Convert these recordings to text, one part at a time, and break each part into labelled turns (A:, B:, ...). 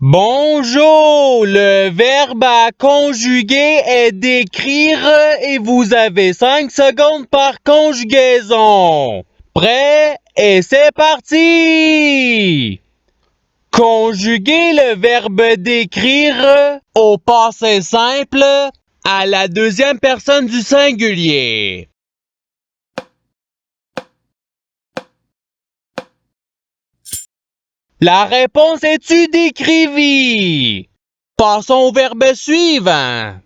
A: Bonjour, le verbe à conjuguer est d'écrire et vous avez 5 secondes par conjugaison. Prêt? Et c'est parti! Conjuguer le verbe d'écrire au passé simple à la deuxième personne du singulier. La réponse est tu décrivis. Passons au verbe suivant.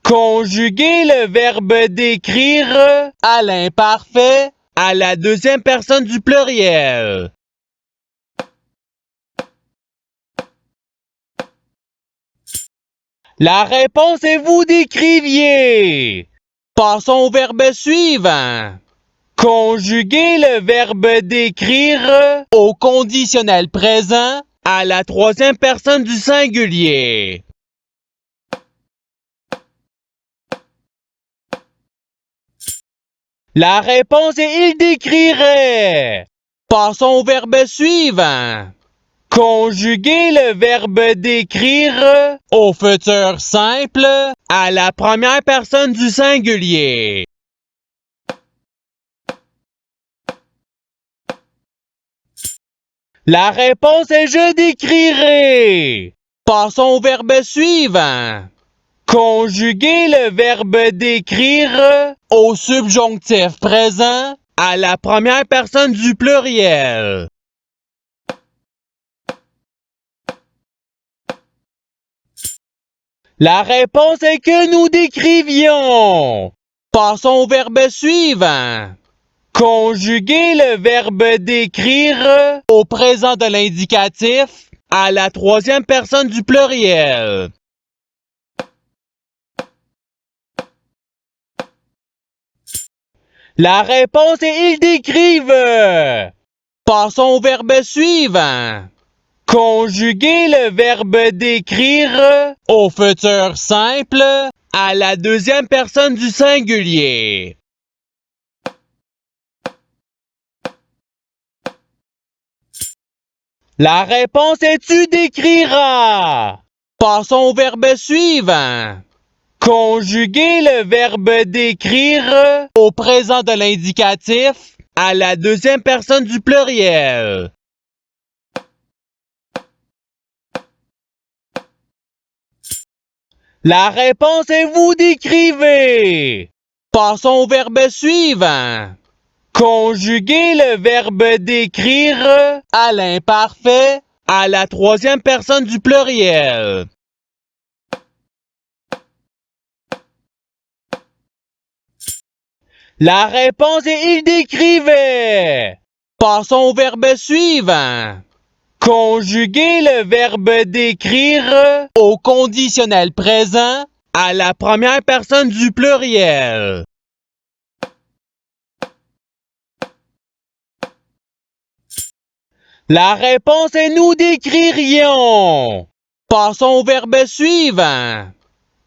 A: Conjuguer le verbe d'écrire à l'imparfait à la deuxième personne du pluriel. La réponse est vous décriviez. Passons au verbe suivant. Conjuguer le verbe d'écrire au conditionnel présent à la troisième personne du singulier. La réponse est il décrirait. Passons au verbe suivant. Conjuguer le verbe d'écrire au futur simple à la première personne du singulier. La réponse est je décrirai. Passons au verbe suivant. Conjuguer le verbe d'écrire au subjonctif présent à la première personne du pluriel. La réponse est que nous décrivions. Passons au verbe suivant. Conjuguer le verbe d'écrire au présent de l'indicatif à la troisième personne du pluriel. La réponse est ils décrivent. Passons au verbe suivant. Conjuguer le verbe d'écrire au futur simple à la deuxième personne du singulier. La réponse est tu décriras. Passons au verbe suivant. Conjuguer le verbe d'écrire au présent de l'indicatif à la deuxième personne du pluriel. La réponse est vous décrivez. Passons au verbe suivant. Conjuguer le verbe d'écrire à l'imparfait à la troisième personne du pluriel. La réponse est il décrivait. Passons au verbe suivant. Conjuguer le verbe d'écrire au conditionnel présent à la première personne du pluriel. La réponse est nous décririons. Passons au verbe suivant.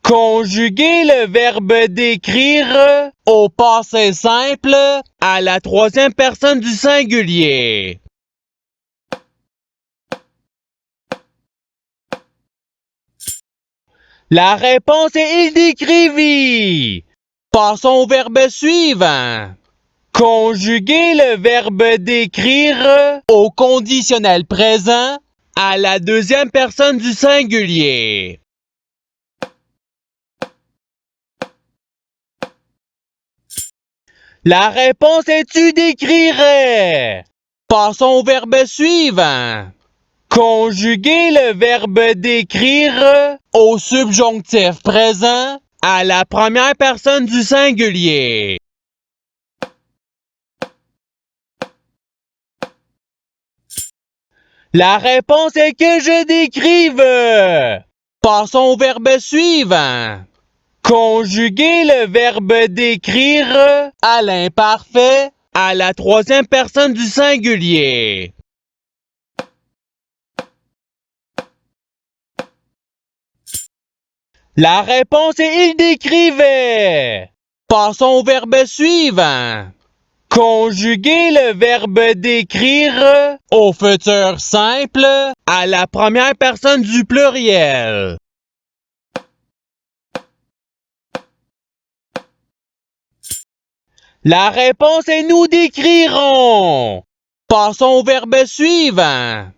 A: Conjuguer le verbe d'écrire au passé simple à la troisième personne du singulier. La réponse est il décrivit. Passons au verbe suivant. Conjuguer le verbe d'écrire au conditionnel présent à la deuxième personne du singulier. La réponse est tu décrirais. Passons au verbe suivant. Conjuguer le verbe d'écrire au subjonctif présent à la première personne du singulier. La réponse est que je décrive. Passons au verbe suivant. Conjuguer le verbe d'écrire à l'imparfait à la troisième personne du singulier. La réponse est il décrivait. Passons au verbe suivant. Conjuguer le verbe d'écrire au futur simple à la première personne du pluriel. La réponse est nous décrirons. Passons au verbe suivant.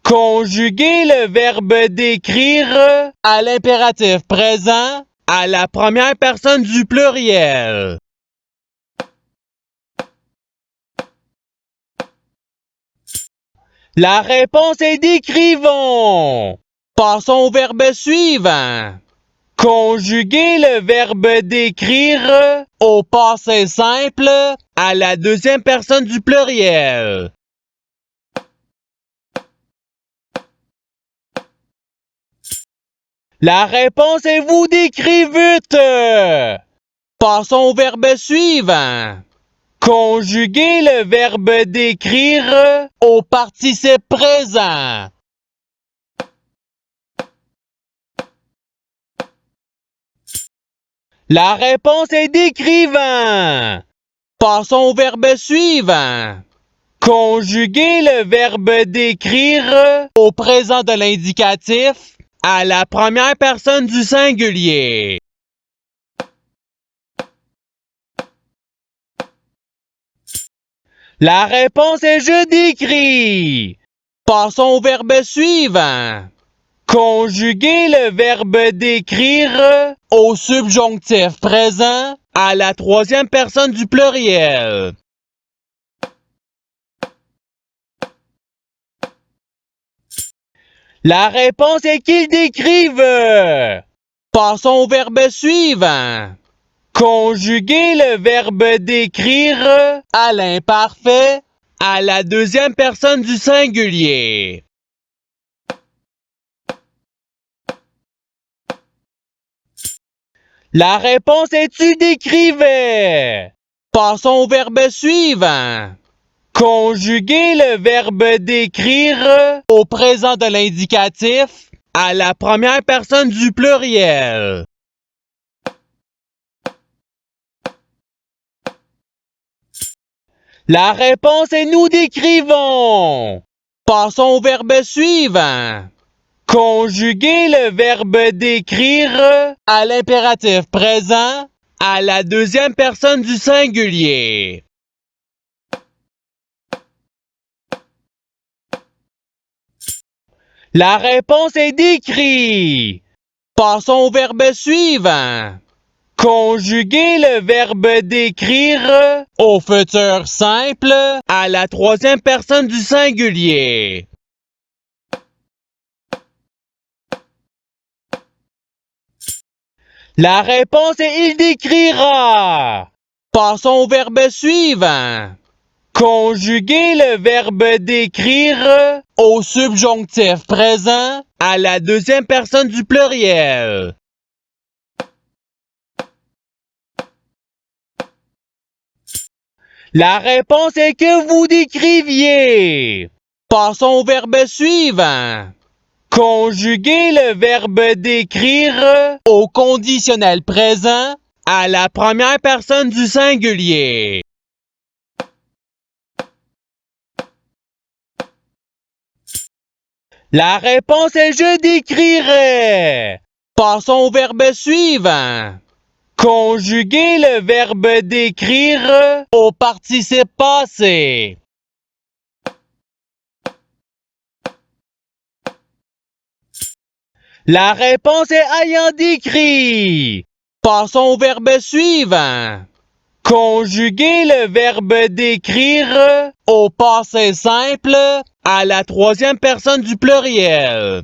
A: Conjuguer le verbe d'écrire à l'impératif présent à la première personne du pluriel. La réponse est décrivons. Passons au verbe suivant. Conjuguer le verbe d'écrire au passé simple à la deuxième personne du pluriel. La réponse est vous décrivez. Passons au verbe suivant. Conjuguer le verbe d'écrire au participe présent. La réponse est décrivant. Passons au verbe suivant. Conjuguer le verbe d'écrire au présent de l'indicatif à la première personne du singulier. La réponse est je décris. Passons au verbe suivant. Conjuguer le verbe d'écrire au subjonctif présent à la troisième personne du pluriel. La réponse est qu'ils décrivent. Passons au verbe suivant. Conjuguer le verbe d'écrire à l'imparfait à la deuxième personne du singulier. La réponse est tu décrivais. Passons au verbe suivant. Conjuguer le verbe d'écrire au présent de l'indicatif à la première personne du pluriel. La réponse est nous décrivons. Passons au verbe suivant. Conjuguer le verbe d'écrire à l'impératif présent à la deuxième personne du singulier. La réponse est décrit. Passons au verbe suivant. Conjuguer le verbe d'écrire au futur simple à la troisième personne du singulier. La réponse est il décrira. Passons au verbe suivant. Conjuguer le verbe d'écrire au subjonctif présent à la deuxième personne du pluriel. La réponse est que vous décriviez. Passons au verbe suivant. Conjuguer le verbe d'écrire au conditionnel présent à la première personne du singulier. La réponse est je décrirai. Passons au verbe suivant. Conjuguer le verbe d'écrire au participe passé. La réponse est ayant décrit. Passons au verbe suivant. Conjuguer le verbe d'écrire au passé simple à la troisième personne du pluriel.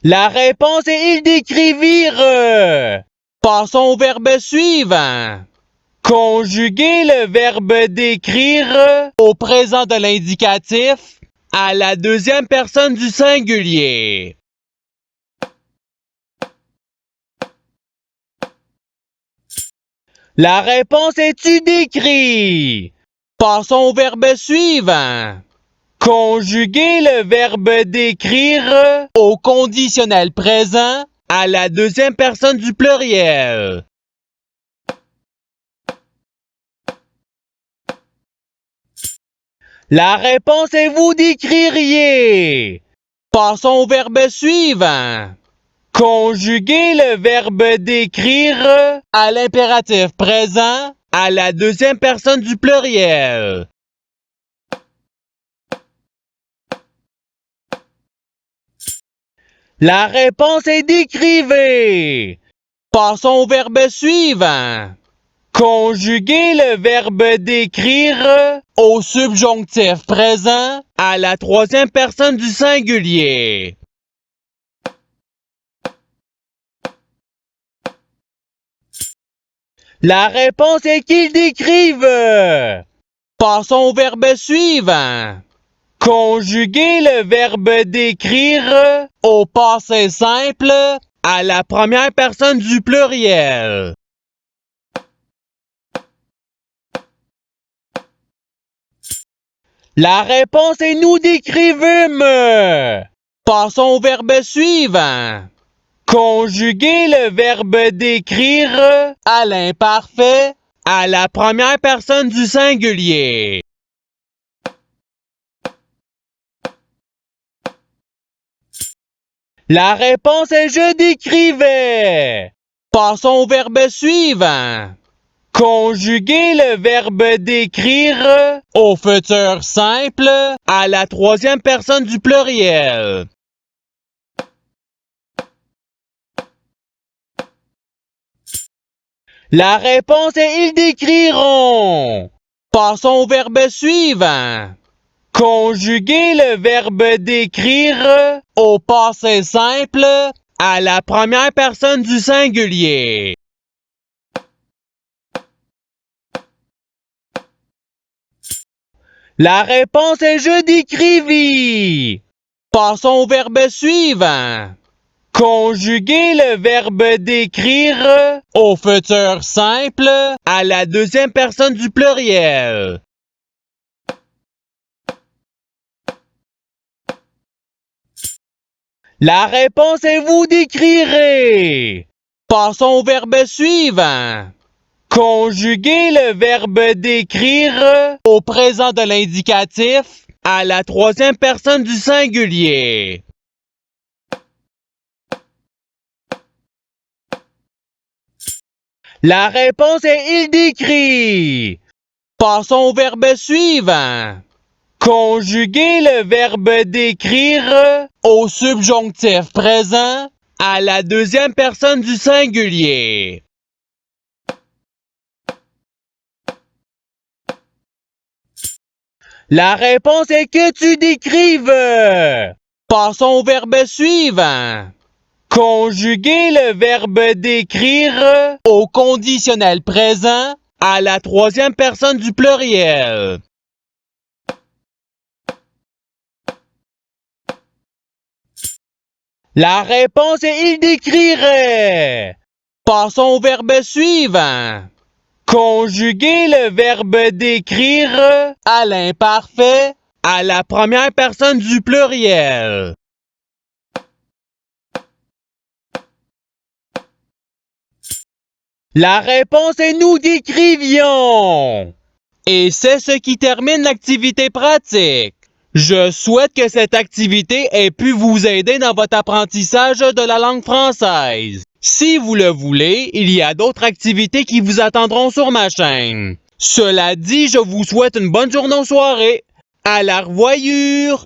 A: La réponse est ils décrivirent. Passons au verbe suivant. Conjuguer le verbe d'écrire au présent de l'indicatif à la deuxième personne du singulier. La réponse est tu décris. Passons au verbe suivant. Conjuguer le verbe d'écrire au conditionnel présent à la deuxième personne du pluriel. La réponse est vous décririez. Passons au verbe suivant. Conjuguez le verbe décrire à l'impératif présent à la deuxième personne du pluriel. La réponse est décrivez. Passons au verbe suivant. Conjuguez le verbe décrire au subjonctif présent à la troisième personne du singulier. La réponse est qu'ils décrivent. Passons au verbe suivant. Conjuguez le verbe décrire au passé simple à la première personne du pluriel. La réponse est nous décrivîmes. Passons au verbe suivant. Conjuguez le verbe décrire à l'imparfait à la première personne du singulier. La réponse est je décrivais. Passons au verbe suivant. Conjuguez le verbe décrire au futur simple à la troisième personne du pluriel. La réponse est ils décriront. Passons au verbe suivant. Conjuguez le verbe décrire au passé simple à la première personne du singulier. La réponse est je décrivis. Passons au verbe suivant. Conjuguez le verbe décrire au futur simple à la deuxième personne du pluriel. La réponse est vous décrirez. Passons au verbe suivant. Conjuguez le verbe décrire au présent de l'indicatif à la troisième personne du singulier. La réponse est il décrit. Passons au verbe suivant. Conjuguez le verbe décrire au subjonctif présent à la deuxième personne du singulier. La réponse est que tu décrives. Passons au verbe suivant. Conjuguez le verbe décrire au conditionnel présent à la troisième personne du pluriel. La réponse est il décrirait. Passons au verbe suivant. Conjuguez le verbe décrire à l'imparfait à la première personne du pluriel. La réponse est nous décrivions. Et c'est ce qui termine l'activité pratique. Je souhaite que cette activité ait pu vous aider dans votre apprentissage de la langue française. Si vous le voulez, il y a d'autres activités qui vous attendront sur ma chaîne. Cela dit, je vous souhaite une bonne journée ou soirée. À la revoyure!